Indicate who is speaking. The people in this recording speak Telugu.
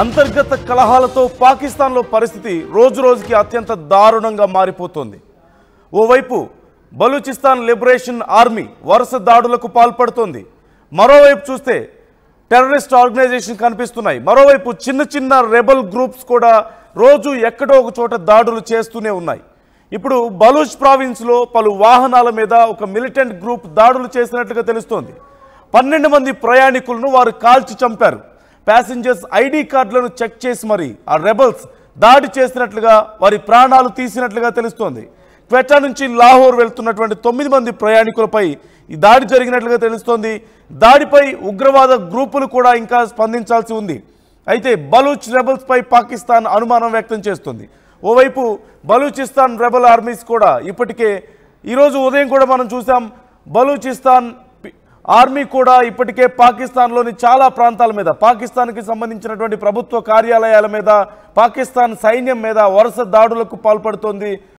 Speaker 1: అంతర్గత కలహాలతో పాకిస్తాన్లో పరిస్థితి రోజురోజుకి అత్యంత దారుణంగా మారిపోతోంది. ఓవైపు బలూచిస్తాన్ లిబరేషన్ ఆర్మీ వరుస దాడులకు పాల్పడుతోంది. మరోవైపు చూస్తే టెర్రరిస్ట్ ఆర్గనైజేషన్ కనిపిస్తున్నాయి. మరోవైపు చిన్న చిన్న రెబల్ గ్రూప్స్ కూడా రోజు ఎక్కడో ఒక చోట దాడులు చేస్తూనే ఉన్నాయి. ఇప్పుడు బలూచ్ ప్రావిన్స్లో పలు వాహనాల మీద ఒక మిలిటెంట్ గ్రూప్ దాడులు చేసినట్లుగా తెలుస్తోంది. 12 మంది ప్రయాణికులను వారు కాల్చి చంపారు. ప్యాసింజర్స్ ఐడి కార్డులను చెక్ చేసి మరి ఆ రెబల్స్ దాడి చేసినట్లుగా వారి ప్రాణాలు తీసినట్లుగా తెలుస్తోంది. క్వెటా నుంచి లాహోర్ వెళ్తున్నటువంటి 9 మంది ప్రయాణికులపై ఈ దాడి జరిగినట్లుగా తెలుస్తోంది. దాడిపై ఉగ్రవాద గ్రూపులు కూడా ఇంకా స్పందించాల్సి ఉంది. అయితే బలూచ్ రెబల్స్ పై పాకిస్తాన్ అనుమానం వ్యక్తం చేస్తుంది. ఓవైపు బలూచిస్తాన్ రెబల్ ఆర్మీస్ కూడా ఇప్పటికే ఈరోజు ఉదయం కూడా మనం చూసాం. బలూచిస్తాన్ ఆర్మీ కూడా ఇప్పటికే పాకిస్తాన్లోని చాలా ప్రాంతాల మీద, పాకిస్తాన్కి సంబంధించినటువంటి ప్రభుత్వ కార్యాలయాల మీద, పాకిస్తాన్ సైన్యం మీద వరుస దాడులకు పాల్పడుతోంది.